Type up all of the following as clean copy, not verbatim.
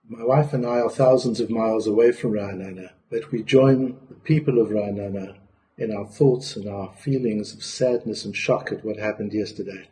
My wife and I are thousands of miles away from Ra'anana, but we join the people of Ra'anana in our thoughts and our feelings of sadness and shock at what happened yesterday.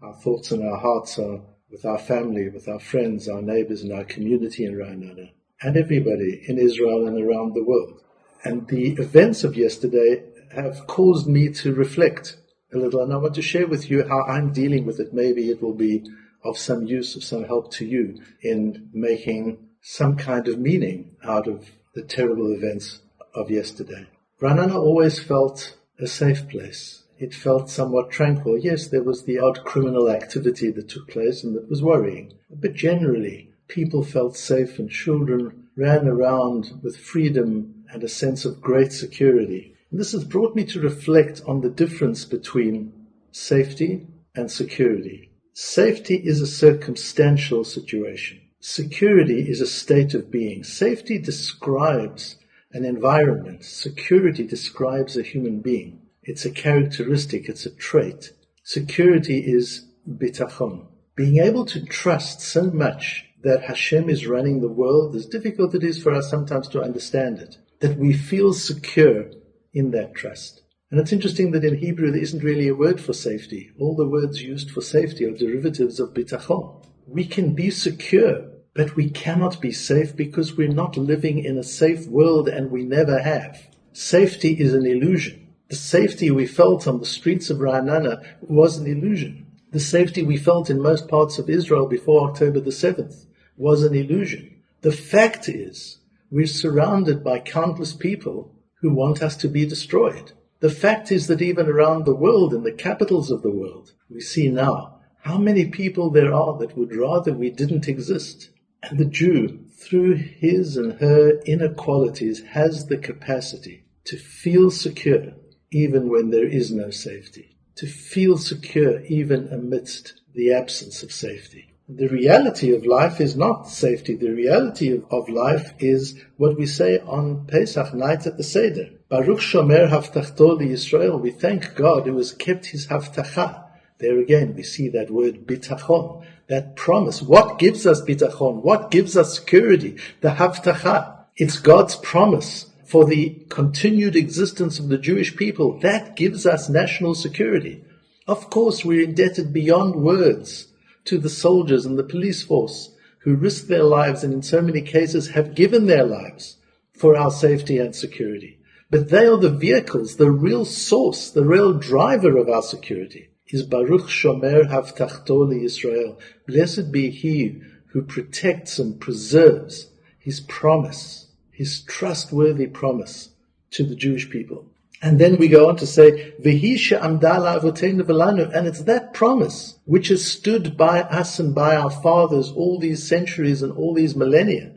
Our thoughts and our hearts are with our family, with our friends, our neighbors, and our community in Ra'anana, and everybody in Israel and around the world. And the events of yesterday have caused me to reflect a little, and I want to share with you how I'm dealing with it. Maybe it will be of some use, of some help to you in making some kind of meaning out of the terrible events of yesterday. Ra'anana always felt a safe place. It felt somewhat tranquil. Yes, there was the odd criminal activity that took place and that was worrying. But generally, people felt safe and children ran around with freedom and a sense of great security. And this has brought me to reflect on the difference between safety and security. Safety is a circumstantial situation. Security is a state of being. Safety describes an environment. Security describes a human being. It's a characteristic, it's a trait. Security is bitachon. Being able to trust so much that Hashem is running the world, as difficult it is for us sometimes to understand it, that we feel secure in that trust. And it's interesting that in Hebrew there isn't really a word for safety. All the words used for safety are derivatives of bitachon. We can be secure, but we cannot be safe because we're not living in a safe world, and we never have. Safety is an illusion. The safety we felt on the streets of Ra'anana was an illusion. The safety we felt in most parts of Israel before October the 7th was an illusion. The fact is, we're surrounded by countless people who want us to be destroyed. The fact is that even around the world, in the capitals of the world, we see now how many people there are that would rather we didn't exist. And the Jew, through his and her inner qualities, has the capacity to feel secure even when there is no safety, to feel secure even amidst the absence of safety. The reality of life is not safety. The reality of life is what we say on Pesach night at the Seder. Baruch Shomer Haftachto Yisrael. We thank God who has kept his Haftacha. There again, we see that word bitachon, that promise. What gives us bitachon? What gives us security? The Haftacha. It's God's promise for the continued existence of the Jewish people. That gives us national security. Of course, we're indebted beyond words to the soldiers and the police force who risk their lives and in so many cases have given their lives for our safety and security. But they are the vehicles, the real source, the real driver of our security is Baruch Shomer Haftachto Yisrael. Blessed be he who protects and preserves his promise, his trustworthy promise to the Jewish people. And then we go on to say, V'hi she'amda la'avoteinu v'lanu, and it's that promise which has stood by us and by our fathers all these centuries and all these millennia.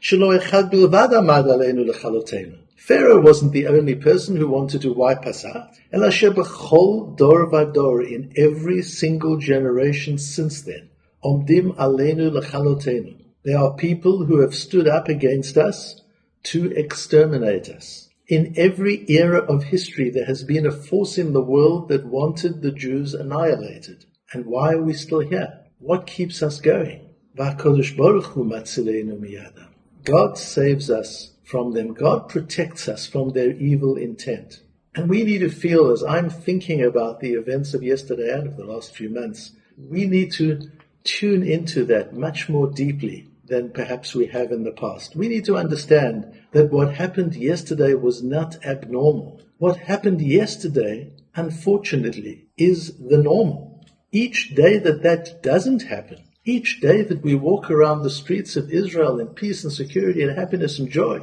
Shelo echad bilvad amad aleinu lechalotenu. Pharaoh wasn't the only person who wanted to wipe us out. Ela shebechol dor vador, in every single generation since then, omdim aleinu lechalotenu. There are people who have stood up against us to exterminate us. In every era of history, there has been a force in the world that wanted the Jews annihilated. And why are we still here? What keeps us going? V'HaKadosh Baruch Hu matzileinu miyadam. God saves us from them. God protects us from their evil intent. And we need to feel, as I'm thinking about the events of yesterday and of the last few months, we need to tune into that much more deeply than perhaps we have in the past. We need to understand that what happened yesterday was not abnormal. What happened yesterday, unfortunately, is the normal. Each day that doesn't happen, each day that we walk around the streets of Israel in peace and security and happiness and joy,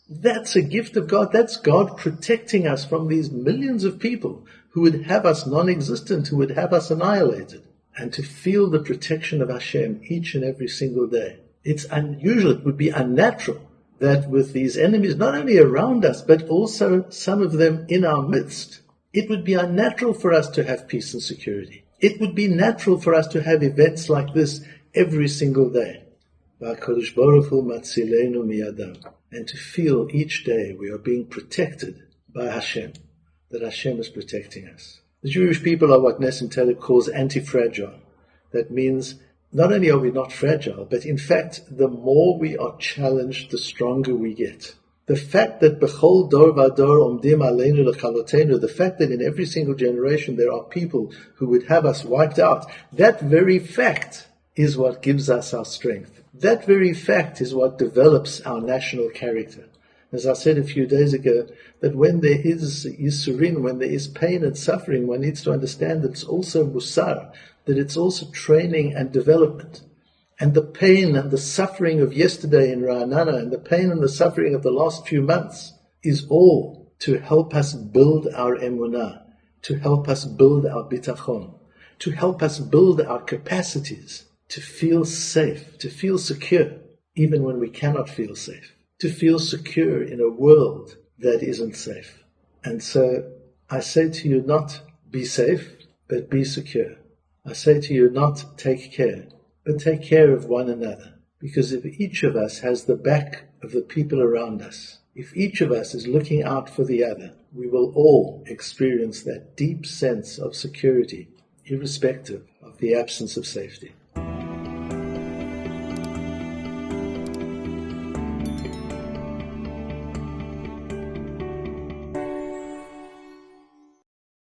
that's a gift of God. That's God protecting us from these millions of people who would have us non-existent, who would have us annihilated. And to feel the protection of Hashem each and every single day. It's unusual, it would be unnatural that with these enemies not only around us, but also some of them in our midst, it would be unnatural for us to have peace and security. It would be natural for us to have events like this every single day. V'HaKadosh Baruch Hu matzileinu miyadam. And to feel each day we are being protected by Hashem, that Hashem is protecting us. The Jewish people are what Nessim Taleb calls antifragile. That means not only are we not fragile, but in fact, the more we are challenged, the stronger we get. The fact that b'chol dor v'ador omdim aleinu l'chalotenu, the fact that in every single generation there are people who would have us wiped out, that very fact is what gives us our strength. That very fact is what develops our national character. As I said a few days ago, that when there is yisurin, when there is pain and suffering, one needs to understand that it's also musar, that it's also training and development. And the pain and the suffering of yesterday in Ra'anana and the pain and the suffering of the last few months is all to help us build our emunah, to help us build our bitachon, to help us build our capacities to feel safe, to feel secure, even when we cannot feel safe, to feel secure in a world that isn't safe. And so I say to you, not be safe, but be secure. I say to you, not take care, but take care of one another. Because if each of us has the back of the people around us, if each of us is looking out for the other, we will all experience that deep sense of security, irrespective of the absence of safety.